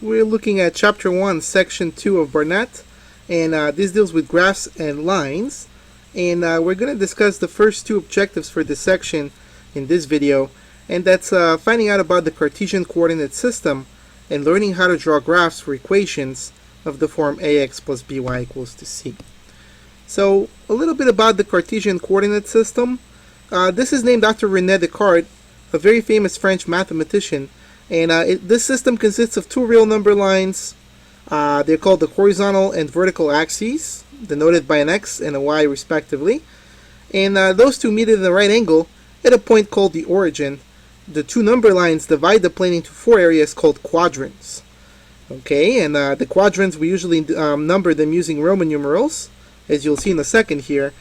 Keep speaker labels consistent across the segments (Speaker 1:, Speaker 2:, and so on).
Speaker 1: We're looking at Chapter 1, Section 2 of Barnett, and this deals with graphs and lines. And we're going to discuss the first two objectives for this section in this video, and that's finding out about the Cartesian coordinate system and learning how to draw graphs for equations of the form ax plus by equals to c. So, a little bit about the Cartesian coordinate system. This is named after René Descartes, a very famous French mathematician. And this system consists of two real number lines. They're called the horizontal and vertical axes, denoted by an x and a y respectively. And those two meet at a right angle at a point called the origin. The two number lines divide the plane into four areas called quadrants. Okay, and the quadrants, we usually number them using Roman numerals, as you'll see in a second here.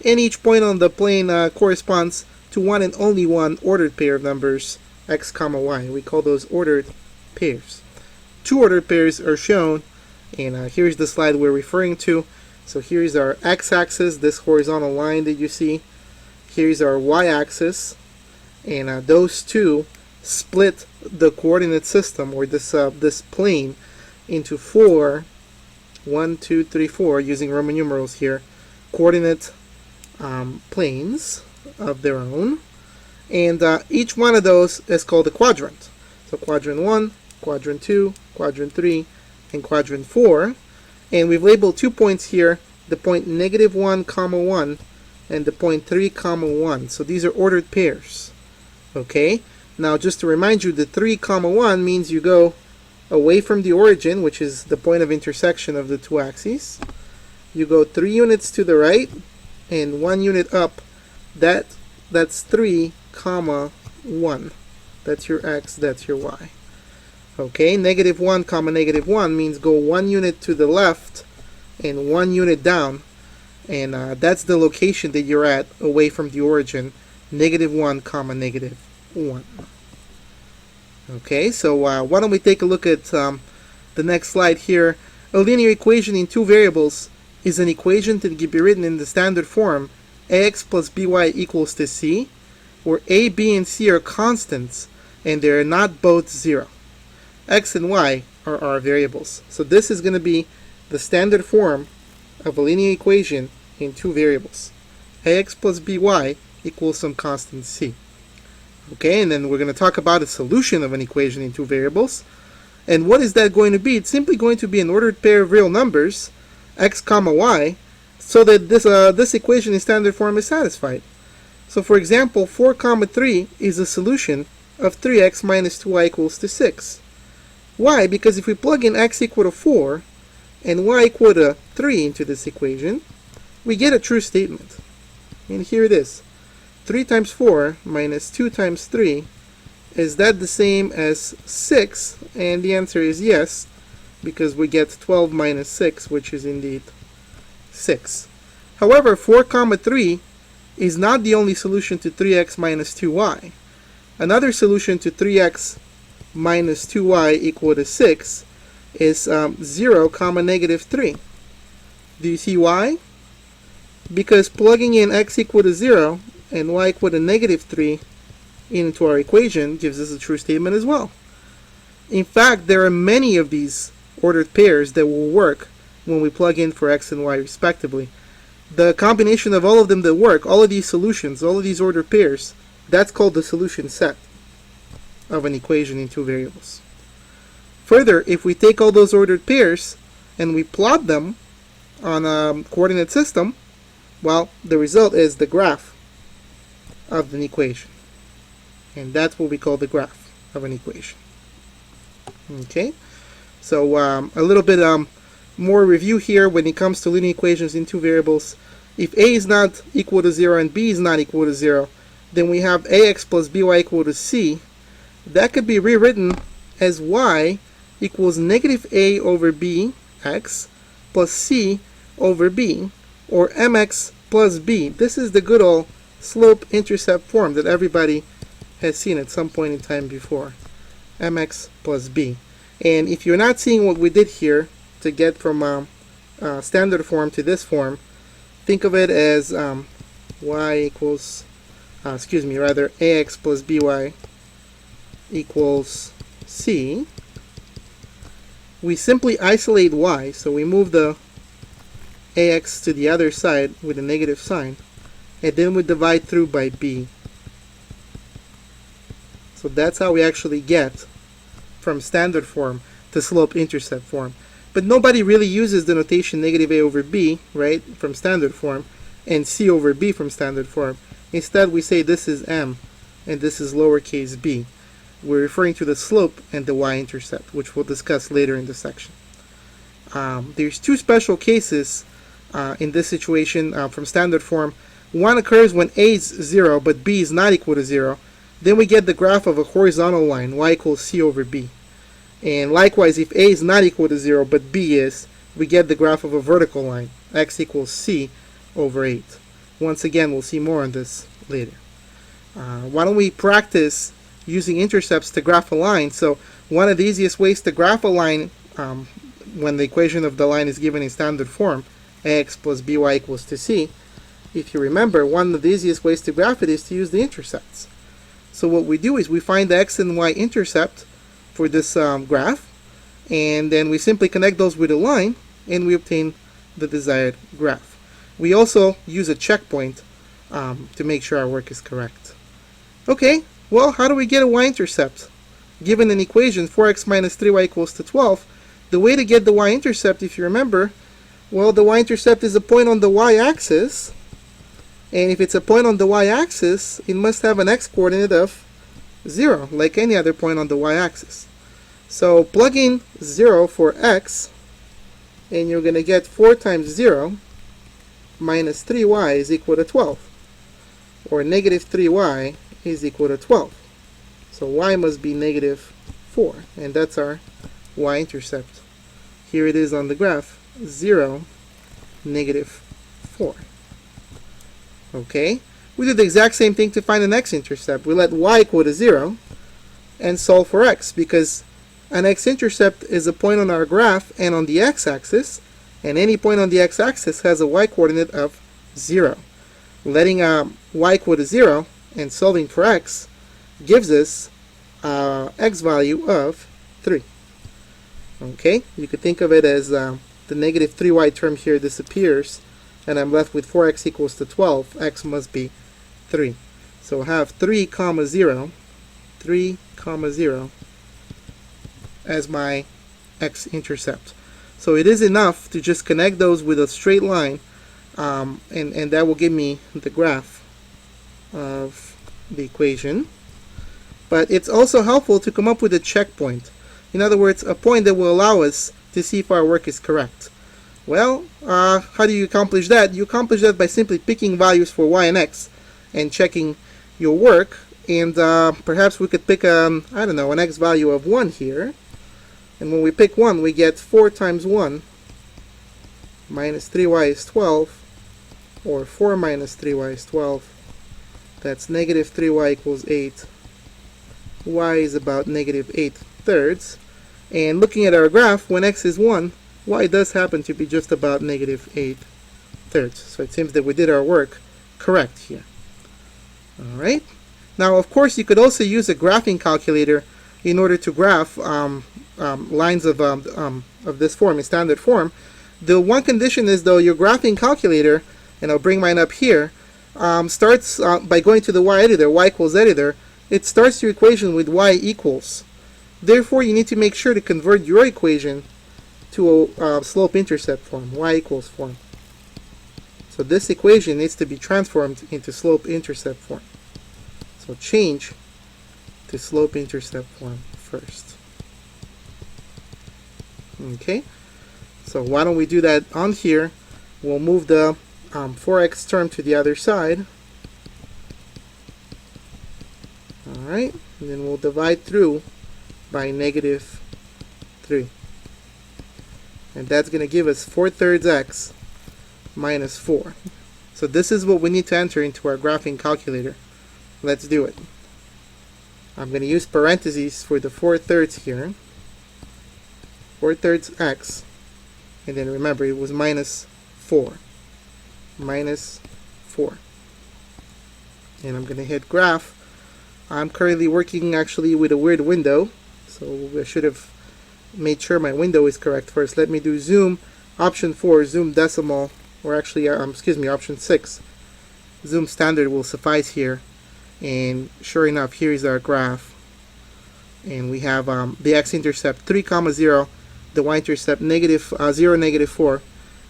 Speaker 1: And each point on the plane corresponds to one and only one ordered pair of numbers, x comma y. We call those ordered pairs. Two ordered pairs are shown, and here's the slide we're referring to. So here's our x-axis, this horizontal line that you see. Here's our y-axis, and those two split the coordinate system, or this plane, into four, 1, 2, 3, 4, using Roman numerals here, coordinate planes of their own. And each one of those is called a quadrant. So quadrant 1, quadrant 2, quadrant 3, and quadrant 4. And we've labeled 2 points here, the point -1, comma 1, and the point 3, comma 1. So these are ordered pairs. Okay? Now just to remind you, the 3, comma 1 means you go away from the origin, which is the point of intersection of the two axes. You go 3 units to the right, and 1 unit up. That's 3, comma 1. That's your x, that's your y. Okay, -1, comma -1 means go 1 unit to the left and 1 unit down, and that's the location that you're at away from the origin, -1, comma -1. Okay, so why don't we take a look at the next slide here. A linear equation in two variables is an equation that can be written in the standard form ax plus by equals to c, where a, b, and c are constants and they are not both 0. X and y are our variables. So this is going to be the standard form of a linear equation in two variables. Ax plus by equals some constant c. Okay, and then we're going to talk about a solution of an equation in two variables. And what is that going to be? It's simply going to be an ordered pair of real numbers, x comma y, so that this equation in standard form is satisfied. So for example, 4 comma 3 is a solution of 3x minus 2y equals to 6. Why? Because if we plug in x equal to 4 and y equal to 3 into this equation, we get a true statement. And here it is. 3 times 4 minus 2 times 3, is that the same as 6? And the answer is yes, because we get 12 minus 6, which is indeed 6. However, 4 comma 3 is not the only solution to 3x minus 2y. Another solution to 3x minus 2y equal to 6 is 0 comma -3. Do you see why? Because plugging in x equal to 0 and y equal to -3 into our equation gives us a true statement as well. In fact, there are many of these ordered pairs that will work when we plug in for x and y respectively. The combination of all of them that work, all of these solutions, all of these ordered pairs, that's called the solution set of an equation in two variables. Further, if we take all those ordered pairs and we plot them on a coordinate system, well, the result is the graph of an equation. And that's what we call the graph of an equation. Okay, so a little bit more review here when it comes to linear equations in two variables. If a is not equal to 0 and b is not equal to 0, then we have ax plus by equal to c. That could be rewritten as y equals -a over b, x, plus c over b, or mx plus b. This is the good old slope-intercept form that everybody has seen at some point in time before. Mx plus b. And if you're not seeing what we did here to get from standard form to this form, think of it as y equals, ax plus by equals c. we simply isolate y. So we move the ax to the other side with a negative sign, and then we divide through by b. So that's how we actually get from standard form to slope-intercept form. But nobody really uses the notation negative a over b, right, from standard form, and c over b from standard form. Instead, we say this is m, and this is lowercase b. We're referring to the slope and the y-intercept, which we'll discuss later in the section. There's two special cases in this situation from standard form. One occurs when a is 0, but b is not equal to 0. Then we get the graph of a horizontal line, y equals c over b. And likewise, if a is not equal to 0, but b is, we get the graph of a vertical line, x equals c over 8. Once again, we'll see more on this later. Why don't we practice using intercepts to graph a line? So one of the easiest ways to graph a line when the equation of the line is given in standard form, ax plus by equals to c, if you remember, one of the easiest ways to graph it is to use the intercepts. So what we do is we find the x and y intercept for this graph, and then we simply connect those with a line, and we obtain the desired graph. We also use a checkpoint to make sure our work is correct. Okay, well, how do we get a y-intercept? Given an equation 4x minus 3y equals to 12, the way to get the y-intercept, if you remember, well, the y-intercept is a point on the y-axis, and if it's a point on the y-axis, it must have an x-coordinate of 0, like any other point on the y-axis. So plug in 0 for x, and you're going to get 4 times 0 minus 3y is equal to 12, or negative 3y is equal to 12. So y must be negative 4, and that's our y-intercept. Here it is on the graph, 0, negative 4. Okay, we do the exact same thing to find an x-intercept. We let y equal to 0 and solve for x, because an x-intercept is a point on our graph and on the x-axis, and any point on the x-axis has a y-coordinate of 0. Letting y equal to 0 and solving for x gives us x value of 3. Okay, you could think of it as the negative 3y term here disappears, and I'm left with 4x equals to 12. X must be 3. So I have 3 comma 0 as my x-intercept. So it is enough to just connect those with a straight line, and that will give me the graph of the equation. But it's also helpful to come up with a checkpoint. In other words, a point that will allow us to see if our work is correct. Well, how do you accomplish that? You accomplish that by simply picking values for y and x and checking your work. And perhaps we could pick, I don't know, an x value of 1 here. And when we pick 1, we get 4 times 1 minus 3y is 12, or 4 minus 3y is 12. That's negative 3y equals 8. Y is about negative 8/3. And looking at our graph, when x is 1, y does happen to be just about negative 8/3. So it seems that we did our work correct here. Alright. Now, of course, you could also use a graphing calculator in order to graph lines of this form, in standard form. The one condition is, though, your graphing calculator, and I'll bring mine up here, starts by going to the y editor, y equals editor. It starts your equation with y equals. Therefore, you need to make sure to convert your equation to a slope-intercept form, y equals form. So this equation needs to be transformed into slope-intercept form. So change to slope-intercept form first. Okay, so why don't we do that on here? We'll move the 4x term to the other side. Alright, and then we'll divide through by negative 3. And that's going to give us 4/3 x minus 4. So this is what we need to enter into our graphing calculator. Let's do it. I'm going to use parentheses for the 4/3 here. 4/3 x. And then remember, it was minus 4. Minus 4. And I'm going to hit graph. I'm currently working actually with a weird window. So I should have made sure my window is correct first. Let me do zoom, option 4, zoom decimal, or actually, excuse me, option 6. Zoom standard will suffice here. And sure enough, here is our graph. And we have the x-intercept 3, 0, the y-intercept negative 0, negative 4,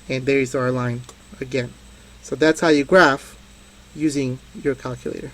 Speaker 1: and there is our line again. So that's how you graph using your calculator.